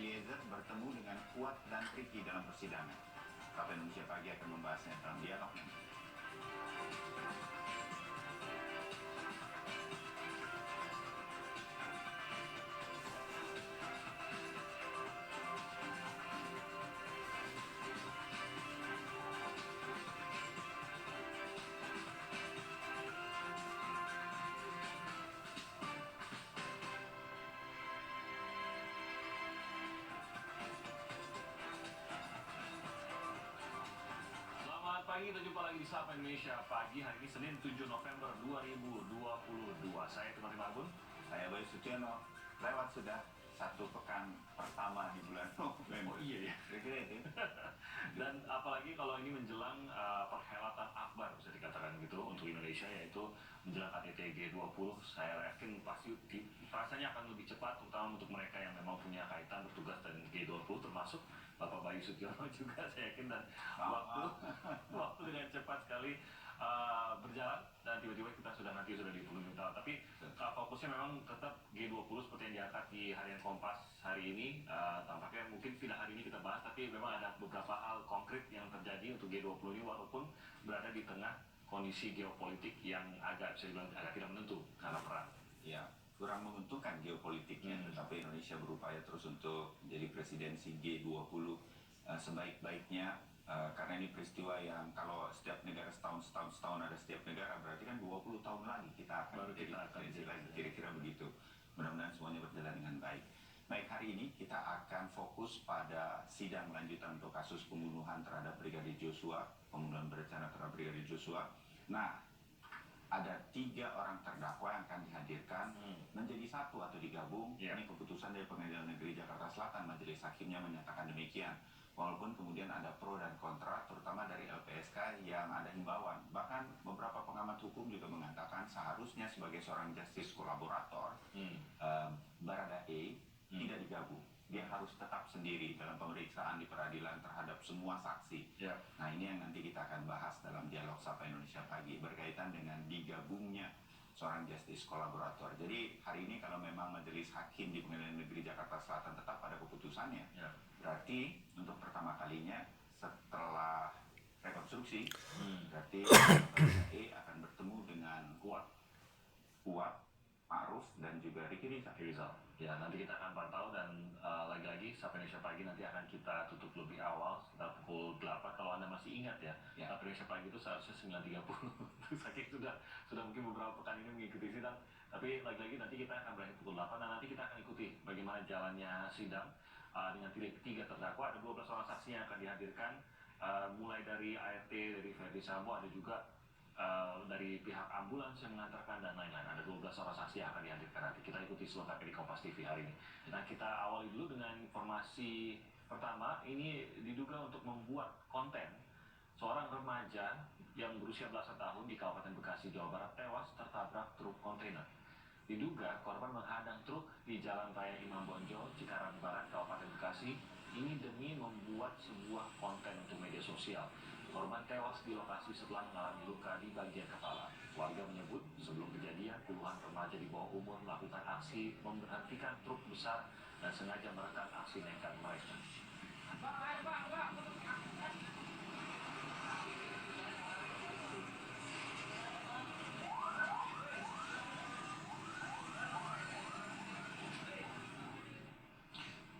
Eliezer bertemu dengan Fuad dan Ricky dalam persidangan. KP Indonesia Pagi akan membahasnya dalam dialog nanti. Pagi, kita jumpa lagi di Sapa Indonesia Pagi. Hari ini Senin 7 November 2022. Saya Timothy Marbun. Saya Bayu Sutiono. Lewat sudah satu pekan pertama di bulan November. Oh iya ya. Kira-kira itu. Dan apalagi kalau ini menjelang perhelatan akbar, bisa dikatakan gitu, untuk Indonesia, yaitu menjelang KTT G20. Saya yakin pasti rasanya akan lebih cepat, terutama untuk mereka yang memang punya kaitan bertugas dengan G20, termasuk Bapak Bayu Sutiono juga, saya yakin. Dan waktu dengan cepat sekali berjalan, dan tiba-tiba kita sudah di penghujung tahun. Tapi fokusnya memang tetap G20 seperti yang diangkat di harian Kompas hari ini. Tampaknya mungkin tidak hari ini kita bahas, tapi memang ada beberapa hal konkret yang terjadi untuk G20 ini, walaupun berada di tengah kondisi geopolitik yang agak bisa dibilang agak tidak menentu karena perang. Ya, kurang menguntungkan geopolitiknya, tetapi Indonesia berupaya terus untuk menjadi presidensi G20 sebaik-baiknya, karena ini peristiwa yang kalau setiap negara setahun ada setiap negara, berarti kan 20 tahun lagi kita akan menjadi presidensi lagi, kira-kira begitu. Mudah-mudahan semuanya berjalan dengan baik. Baik, hari ini kita akan fokus pada sidang lanjutan untuk kasus pembunuhan terhadap Brigadir Joshua, pembunuhan berencana terhadap Brigadir Joshua. Nah, ada 3 orang terdakwa yang akan dihadirkan menjadi satu atau digabung. Ini keputusan dari Pengadilan Negeri Jakarta Selatan. Majelis hakimnya menyatakan demikian. Walaupun kemudian ada pro dan kontra, terutama dari LPSK yang ada himbauan. Bahkan beberapa pengamat hukum juga mengatakan seharusnya sebagai seorang justice kolaborator, Baradae tidak digabung. Dia harus tetap sendiri dalam pemeriksaan di peradilan terhadap semua saksi. Nah, ini yang nanti kita akan bahas dalam dialog Sapa Indonesia Pagi berkaitan dengan digabungnya seorang justice kolaborator. Jadi hari ini kalau memang majelis hakim di Pengadilan Negeri Jakarta Selatan tetap pada keputusannya, berarti untuk pertama kalinya setelah rekonstruksi, berarti Baradae akan bertemu dengan Fuad, Ma'ruf, dan juga Ricky Rizal. Ya, nanti kita akan pantau, dan lagi-lagi Sapa Indonesia Pagi nanti akan kita tutup lebih awal sekitar pukul 8. Kalau Anda masih ingat ya. Sapa Indonesia Pagi itu seharusnya 9.30. Saking sudah mungkin beberapa pekan ini mengikuti sidang. Tapi lagi-lagi nanti kita akan berakhir pukul 8, dan nanti kita akan ikuti bagaimana jalannya sidang dengan 3 terdakwa. Ada 12 orang saksi yang akan dihadirkan, mulai dari ART, dari Verdi Sambo, ada juga dari pihak ambulans yang mengantarkan, dan lain-lain. Ada 12 orang saksi yang akan dihadirkan nanti. Kita ikuti selengkapnya di Kompas TV hari ini. Nah, kita awali dulu dengan informasi pertama. Ini diduga untuk membuat konten. Seorang remaja yang berusia belasan tahun di Kabupaten Bekasi, Jawa Barat tewas tertabrak truk kontainer. Diduga korban menghadang truk di Jalan Raya Imam Bonjol, Cikarang Barat, Kabupaten Bekasi. Ini demi membuat sebuah konten untuk media sosial. Korban tewas di lokasi setelah mengalami luka di bagian kepala. Warga menyebut sebelum kejadian puluhan remaja di bawah umur melakukan aksi memberhentikan truk besar dan sengaja merekam aksi nekat mereka.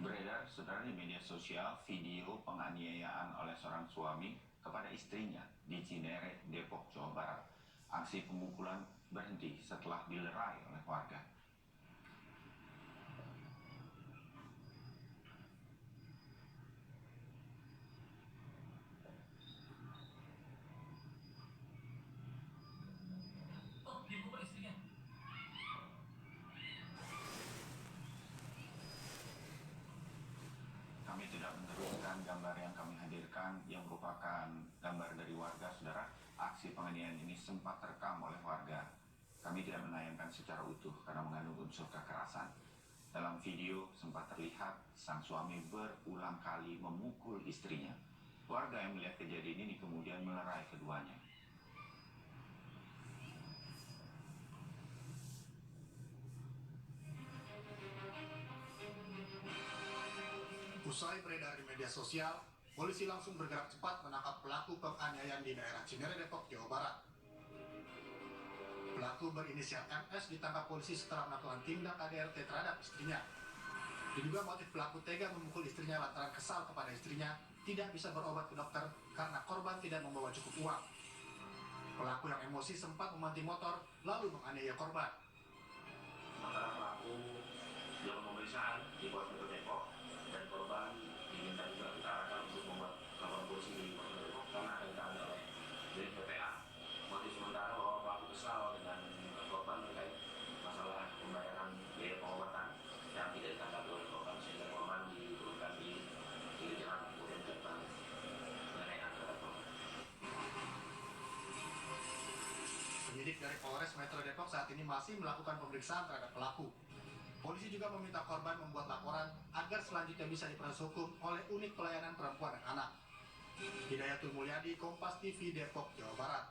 Beredar, saudara, di media sosial video penganiayaan oleh seorang suami kepada istrinya di Cinere, Depok, Jawa Barat. Aksi pemukulan berhenti setelah dilerai oleh warga. Kami tidak meneruskan gambar yang kami hadirkan yang merupakan gambar dari warga, saudara. Aksi penganiayaan ini sempat terekam oleh warga. Kami tidak menayangkan secara utuh karena mengandung unsur kekerasan. Dalam video sempat terlihat sang suami berulang kali memukul istrinya. Warga yang melihat kejadian ini kemudian melerai keduanya. Usai beredar di media sosial, polisi langsung bergerak cepat menangkap pelaku penganiayaan di daerah Cinere, Depok, Jawa Barat. Pelaku berinisial MS ditangkap polisi setelah melakukan tindak KDRT terhadap istrinya. Diduga motif pelaku tega memukul istrinya lantaran kesal kepada istrinya tidak bisa berobat ke dokter karena korban tidak membawa cukup uang. Pelaku yang emosi sempat memanting motor lalu menganiaya korban. Sementara pelaku dilakukan pemeriksaan di Polres Depok dan korban diminta juga kita arahkan untuk membuat laporan polisi di Polres Depok karena akan ditangani oleh BPPA. Motif sementara bahwa pelaku kesal dengan korban terkait masalah pembayaran biaya pengobatan yang tidak ditanggapi oleh korban sehingga korban diturunkan di jalan kemudian dilakukan penganiayaan terhadap korban. Penyidik dari Polres Metro Depok saat ini masih melakukan pemeriksaan terhadap pelaku. Polisi juga meminta korban membuat laporan agar selanjutnya bisa diproses hukum oleh Unit Pelayanan Perempuan dan Anak. Hidayatul Mulyadi, Kompas TV, Depok, Jawa Barat.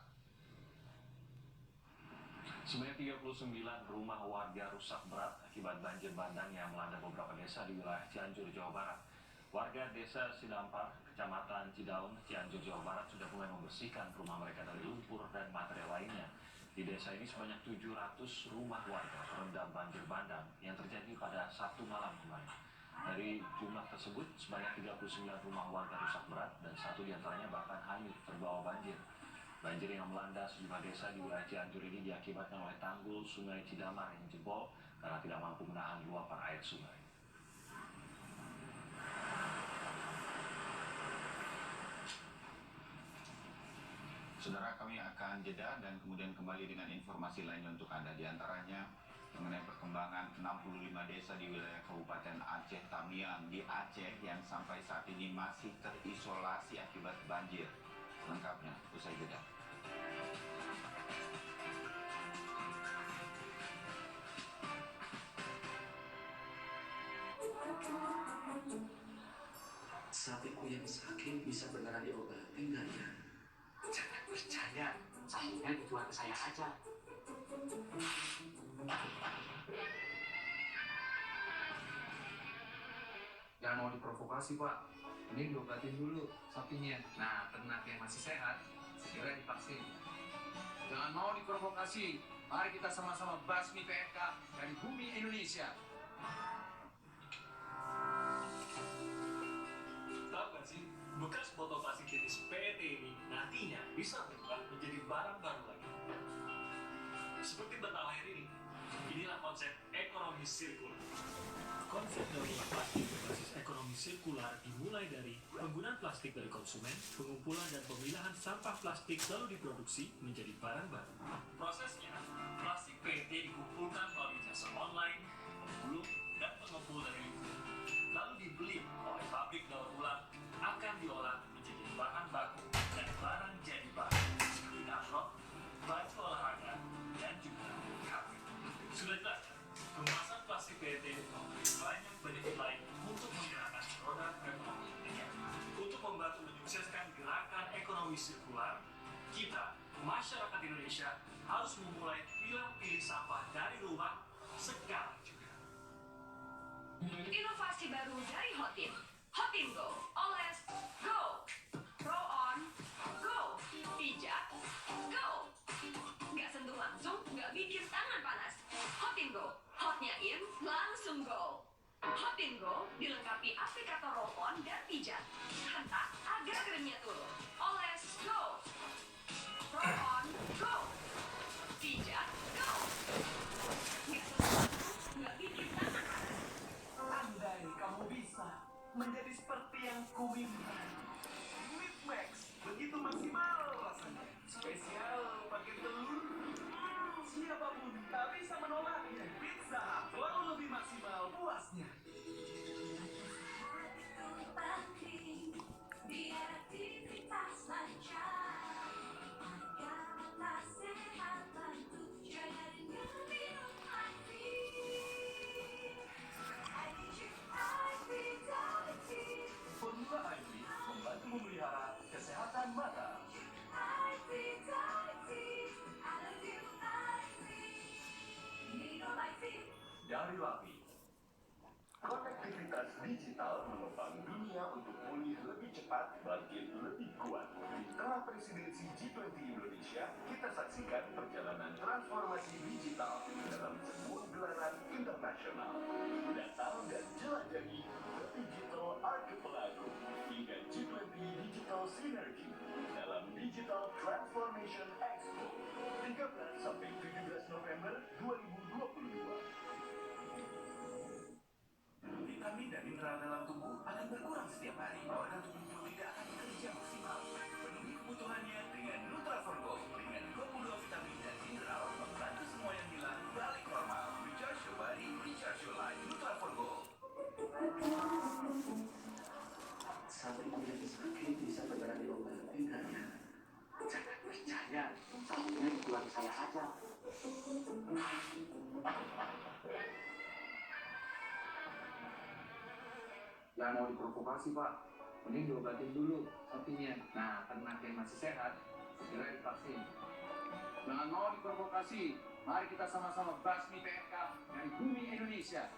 Sebanyak 39 rumah warga rusak berat akibat banjir bandang yang melanda beberapa desa di wilayah Cianjur, Jawa Barat. Warga desa Sidampar, Kecamatan Cidaun, Cianjur, Jawa Barat sudah mulai membersihkan rumah mereka dari lumpur dan material lainnya. Di desa ini sebanyak 700 rumah warga terendam banjir bandang yang terjadi pada Sabtu malam kemarin. Dari jumlah tersebut, sebanyak 39 rumah warga rusak berat dan satu diantaranya bahkan hanyut terbawa banjir. Banjir yang melanda sejumlah desa di wilayah Cianjur ini diakibatkan oleh tanggul Sungai Cidamar yang jebol karena tidak mampu menahan luapan air sungai. Saudara, kami akan jeda dan kemudian kembali dengan informasi lain untuk Anda. Di antaranya mengenai perkembangan 65 desa di wilayah Kabupaten Aceh Tamiang di Aceh yang sampai saat ini masih terisolasi akibat banjir. Lengkapnya usai jeda. Sapiku yang sakit bisa beneran diobati nggak ya? Jangan percaya, sapinya dijual ke saya aja. Jangan mau diprovokasi, Pak. Ini diobatin dulu sapinya. Nah, ternak yang masih sehat segera divaksin. Jangan mau diprovokasi. Mari kita sama-sama basmi PMK dari bumi Indonesia. Tahu nggak sih, bekas botol plastik jenis PET ini nantinya bisa berubah menjadi barang baru lagi. Seperti benang air ini, inilah konsep ekonomi sirkular. Konsep daur ulang plastik berbasis ekonomi sirkular dimulai dari penggunaan plastik dari konsumen, pengumpulan dan pemilahan sampah plastik lalu diproduksi menjadi barang baru. Prosesnya, plastik PET dikumpulkan melalui jasa online, pembulung, dan pengumpul dari lingkungan. Lalu dibeli oleh pabrik daur ulang, akan diolah menjadi bahan baku dan barang jadi bahan seperti amplop, baju olahraga, dan juga kafe. Sudah jelas, kemasan plastik PET memberi banyak benefit lain untuk menggerakkan roda perekonomian. Untuk membantu menyukseskan gerakan ekonomi sirkular, kita, masyarakat Indonesia, harus memulai pilih sampah dari rumah sekarang juga. Inovasi baru dari Hotin. Hotin Go. Oles Go. Roll on Go. Pijat Go. Nggak sentuh langsung, nggak bikin tangan panas. Hotin Go. Hotnya in, langsung go. Hotin Go dilengkapi aplikator roll on dan pijat. Hentak agar keringnya turun. Oles Go. Roll on Go. Pijat Go. Nggak sentuh langsung, nggak bikin tangan panas. Andai kamu bisa menjadi seperti yang kuinginkan. Meat Max begitu maksimal rasanya. Spesial pakai telur. Siapapun tak bisa menolaknya. Pizza Hut selalu lebih maksimal puasnya. Formula IV membantu memelihara kesehatan mata. Dari Lapi. Konektivitas digital menopang dunia untuk pulih lebih cepat, bangkit lebih kuat. Di tengah presidensi G20 Indonesia, kita saksikan perjalanan transformasi digital dalam sebuah gelaran internasional. Datang dan jelajahi The Digital Archipelago hingga G20 Digital Synergy dalam Digital Transformation Expo 13 sampai 17 November 2022. Vitamin dan mineral dalam tubuh akan berkurang setiap hari. Organ tubuh tidak akan bekerja maksimal. Penuhi kebutuhannya dengan Nutraforgo. Dengan 22 vitamin dan mineral, membantu semua yang hilang balik normal. Recharge your body, recharge your life. Nutraforgo. Sapiku yang sakit bisa beneran diobati enggak ya? Jangan percaya, sapinya di tulang saya aja. Jangan mau diprovokasi pak, mending diobatin dulu sapinya. Nah, ternak yang masih sehat, segera divaksin. Jangan mau diprovokasi, mari kita sama-sama basmi PMK dari bumi Indonesia.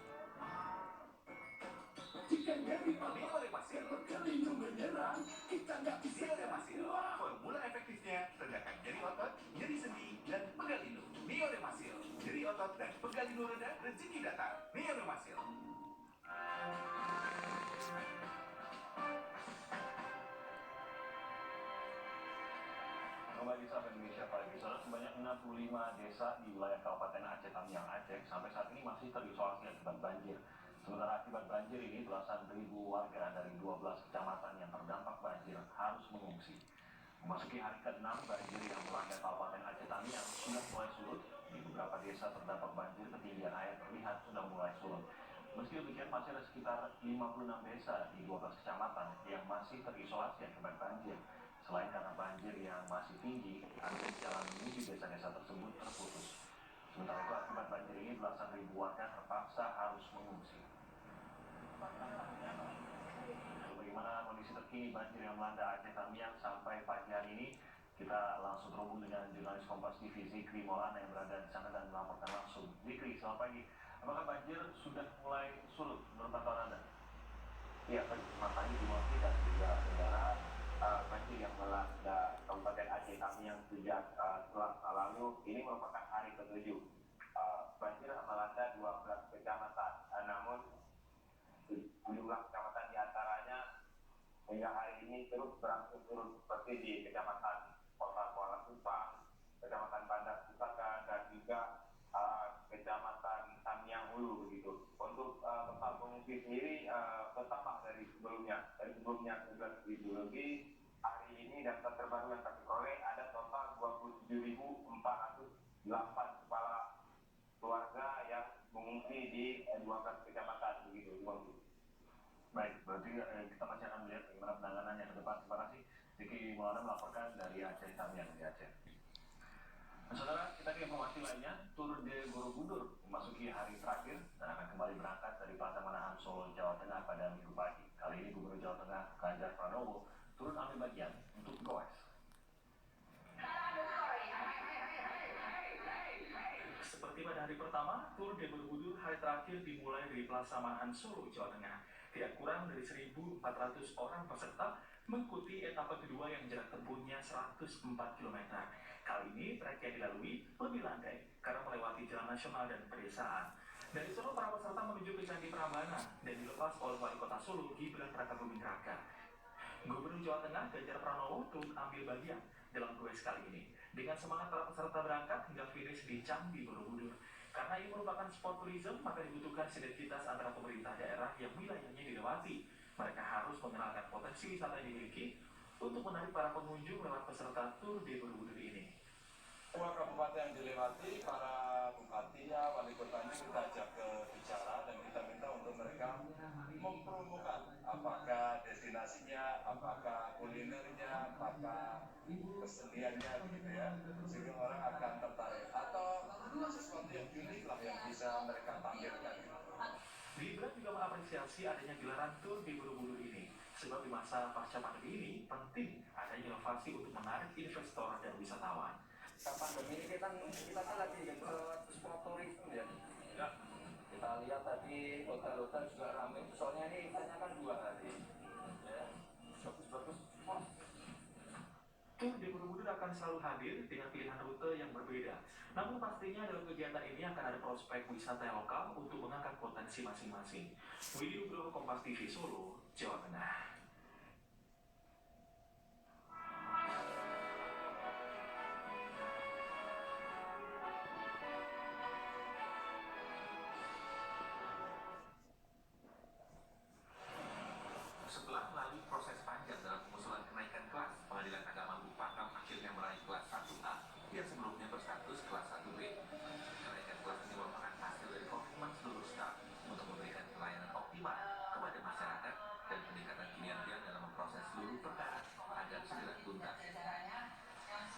Jika nyeri oleh pasir, lindung menyerang, kita nggak bisa oleh pasir. Formula efektifnya redakan nyeri otot, nyeri sendi, dan pegal lindung. Oleh pasir, nyeri otot dan pegal lindung reda, rezeki datang. Oleh pasir. Kembali Sapa Indonesia pagi, saudara, sebanyak 65 desa di wilayah Kabupaten Aceh Tamiang Aceh sampai saat ini masih terisolasi akibat banjir. Sementara akibat banjir ini belasan ribu warga dari 12 kecamatan yang terdampak banjir harus mengungsi. Memasuki hari ke-6, banjir yang melanda Kabupaten Aceh Tamiang sudah mulai surut. Di beberapa desa terdampak banjir, ketinggian air terlihat sudah mulai surut. Meski demikian, masih ada sekitar 56 desa di 12 kecamatan yang masih terisolasi akibat banjir. Selain karena banjir yang masih tinggi, akses jalan menuju desa-desa tersebut terputus. Sementara itu, akibat banjir ini belasan ribu warga terpaksa harus mengungsi. Bagaimana kondisi terkini banjir yang melanda Aceh Tamiang sampai pagi hari ini? Kita langsung terhubung dengan jurnalis Kompas TV Zikri Maulana yang berada di sana dan melaporkan langsung. Zikri, selamat pagi. Apakah banjir sudah mulai surut menurut pantauan Anda? Ya, selamat pagi Dimorti dan juga saudara. Banjir yang melanda Kabupaten Aceh Tamiang sejak Selasa lalu ini merupakan hari ke-7. Banjir melanda 12 kecamatan, namun sejumlah kecamatan diantaranya hingga hari ini terus berangsur surut seperti di Kecamatan Kota Kuala Kupang, Kecamatan Bandar Pusaka, dan juga Kecamatan Tamiang Hulu begitu. Untuk total pengungsi sendiri bertambah dari sebelumnya. Dari sebelumnya 19.000 lebih, hari ini data terbaru yang kami peroleh ada total 27.408 kepala keluarga yang mengungsi di 12 kecamatan begitu. Baik, berarti kita masih akan melihat bagaimana penanganannya ke depan. Terima kasih. Zikri Maulana melaporkan dari Aceh Tamiang di Aceh. Nah, saudara, kita ke informasi lainnya. Tour de Borobudur memasuki hari terakhir dan akan kembali berangkat dari Plaza Manahan Solo, Jawa Tengah pada Minggu pagi. Kali ini Gubernur Jawa Tengah Ganjar Pranowo turut ambil bagian untuk goes. Seperti pada hari pertama, Tour de Borobudur hari terakhir dimulai dari Plaza Manahan Solo, Jawa Tengah. Tidak kurang dari 1.400 orang peserta mengikuti etapa kedua yang jarak tempuhnya 104 km. Kali ini trek yang dilalui lebih landai karena melewati jalan nasional dan pedesaan. Dari Solo, para peserta menuju ke Candi Prambanan dan dilepas oleh Wali Kota Solo, Gibran Rakabuming Raka. Gubernur Jawa Tengah Ganjar Pranowo turut ambil bagian dalam goes kali ini. Dengan semangat para peserta berangkat hingga finish di Candi Borobudur. Karena ini merupakan sport tourism, maka dibutuhkan sinergitas antara pemerintah daerah yang wilayahnya dilewati. Mereka harus mengenalkan potensi wisata yang dimiliki untuk menarik para pengunjung lewat peserta Tour de Borobudur ini. Semua kabupaten yang dilewati, para bupatinya, wali kotanya kita ajak ke bicara dan kita minta untuk mereka mempromokan apakah destinasinya, apakah kulinernya, apakah keseniannya gitu ya, sehingga orang akan tertarik atau sesuatu yang unik lah yang bisa mereka tampilkan. Gibran juga mengapresiasi adanya gelaran Tour de Borobudur ini, sebab di masa pasca pandemi ini penting adanya inovasi untuk menarik investor dan wisatawan. Pandemi ini kita lagi sport tourism ya. Kita lihat tadi ini hotel-hotel juga ramai. Soalnya ini eventnya kan 2 hari. Ya, bagus-bagus. Tour di Borobudur akan selalu hadir dengan pilihan rute yang berbeda. Namun pastinya dalam kegiatan ini akan ada prospek wisata yang lokal untuk mengangkat potensi masing-masing. Widi Nugroho, Kompas TV, Solo, Jawa Tengah. Setelah melalui proses panjang dalam pengusulan kenaikan kelas, Pengadilan Agama Lubuk Pakam akhirnya meraih kelas 1A yang sebelumnya berstatus kelas 1B. Kenaikan kelas ini merupakan hasil dari komitmen seluruh staf untuk memberikan pelayanan optimal kepada masyarakat dan peningkatan kinerja dalam memproses seluruh perkara agar segera tuntas.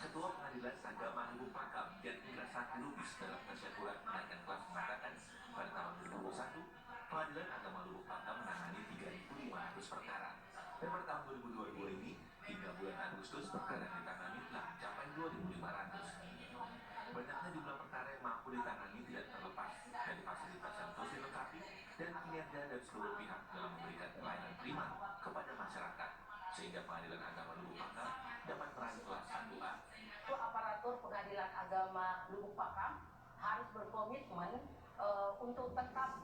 Ketua Pengadilan Agama Lubuk Pakam dan Indra Sakti Lubis dalam tasyahkuran kenaikan kelas mengatakan pada tahun 2021 Pengadilan Agama Lubuk Pakam menangani 3.500 perkara. Dan pada tahun 2022 ini, hingga bulan Agustus, perkara yang ditangani telah mencapai 2.500. Banyaknya jumlah perkara yang mampu ditangani tidak terlepas dari fasilitas yang terus dilengkapi dan kinerja dari seluruh pihak dalam memberikan pelayanan prima kepada masyarakat, sehingga Pengadilan Agama Lubuk Pakam dapat meraih kelas 1A. Aparatur Pengadilan Agama Lubuk Pakam harus berkomitmen untuk tetap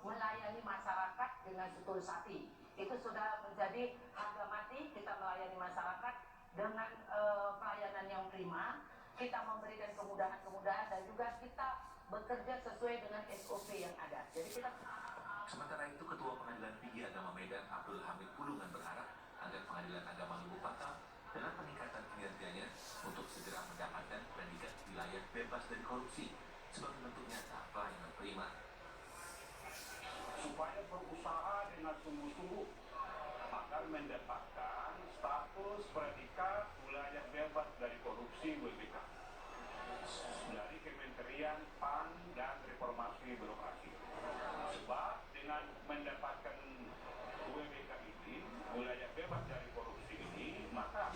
melayani masyarakat dengan setulus hati. Itu sudah menjadi harga mati, kita melayani masyarakat dengan pelayanan yang prima, kita memberikan kemudahan-kemudahan dan juga kita bekerja sesuai dengan SOP yang ada. Jadi kita. Sementara itu, Ketua Pengadilan Tinggi Agama Medan Abdul Hamid Pulungan berharap agar Pengadilan Agama Lubuk Pakam dengan peningkatan kinerjanya untuk segera mendapatkan predikat wilayah bebas dari korupsi sebagai bentuk nyata pelayanan prima. Supaya berusaha dengan sungguh-sungguh akan mendapatkan status predikat wilayah bebas dari korupsi WBK dari Kementerian PAN dan Reformasi Birokrasi. Sebab dengan mendapatkan WBK ini, wilayah bebas dari korupsi ini, maka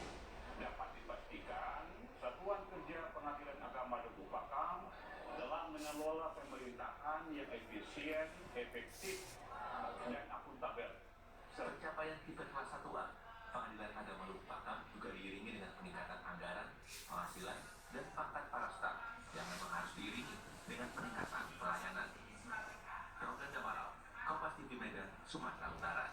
dapat dipastikan Satuan Kerja Pengadilan Agama Lubuk Pakam dalam mengelola pemerintahan yang efisien, efektif, dan akuntabel. Pencapaian tipe kelas 1A, Pengadilan Agama Lubuk Pakam juga diiringi dengan peningkatan anggaran, penghasilan, dan pangkat para staf yang memang harus diiringi dengan peningkatan pelayanan. Rogan Damaral, Kompas TV Medan, Sumatera Utara.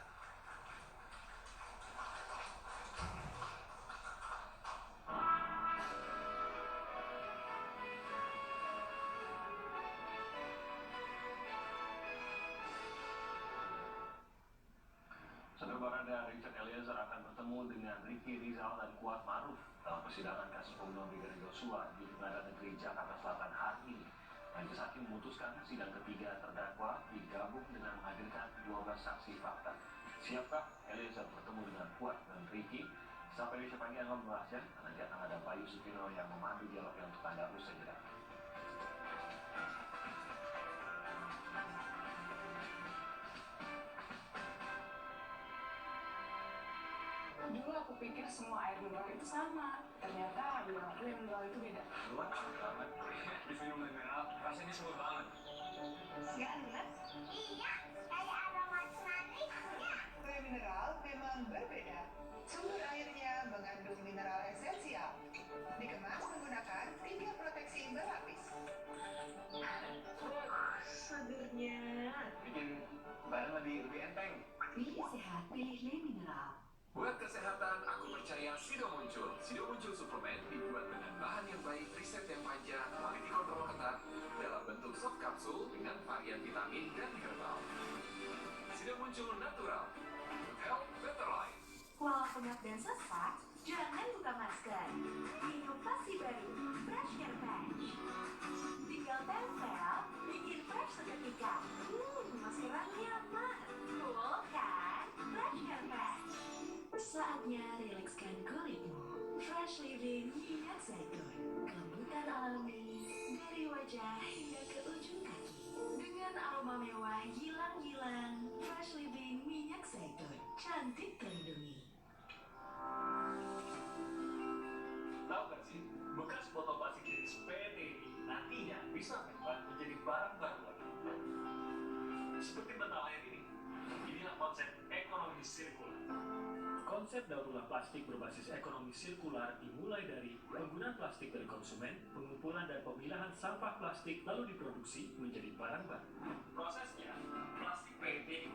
Saudara Barada Richard Eliezer akan bertemu dengan Ricky Rizal dan Kuat Maruf dalam persidangan kasus pembunuhan Brigadir Joshua di Pengadilan Negeri Jakarta Selatan hari ini. Majelis Hakim memutuskan sidang ketiga terdakwa digabung dengan menghadirkan 12 saksi fakta. Siapkah Eliezer bertemu dengan Kuat dan Ricky? Sampai Indonesia Pagi akan membahasnya. Nanti akan ada Bayu Sutino yang memandu dialog yang untuk Anda usai jeda. Dulu aku pikir semua air mineral itu sama. Ternyata air mineral itu beda. Luar banget. Di minum mineral, rasanya seru banget. Nggak enak? Iya, kayak aroma semangkuknya. Air mineral memang berbeda. Sumber airnya mengandung mineral esensial. Dikemas menggunakan 3 proteksi berlapis. Segernya. Bikin badan lebih enteng. Pilih sehat, pilih Le Mineral. Buat kesehatan, aku percaya Sido Muncul. Sido Muncul suplemen dibuat dengan bahan yang baik, riset yang panjang, quality control ketat, dalam bentuk soft kapsul dengan varian vitamin dan herbal. Sido Muncul natural. Health Better Life. Walau pengap dan sesak, jangan buka masker. Inovasi baru, Fresh Care Patch. Tinggal tempel, bikin fresh seketika. Maskeran nyaman. Cool kan? Fresh Care Patch. Saatnya rilekskan kulitmu. Fresh Living minyak zaitun. Kelembutan alami dari wajah hingga ke ujung kaki. Dengan aroma mewah gilang-gilang. Fresh Living minyak zaitun. Cantik terlindungi. Tahu gak sih, bekas botol plastik jenis PT ini nantinya bisa menjadi barang baru lagi. konsep ekonomi sirkular. Konsep daur ulang plastik berbasis ekonomi sirkular dimulai dari penggunaan plastik dari konsumen, pengumpulan dan pemilahan sampah plastik lalu diproduksi menjadi barang baru. Prosesnya, plastik PET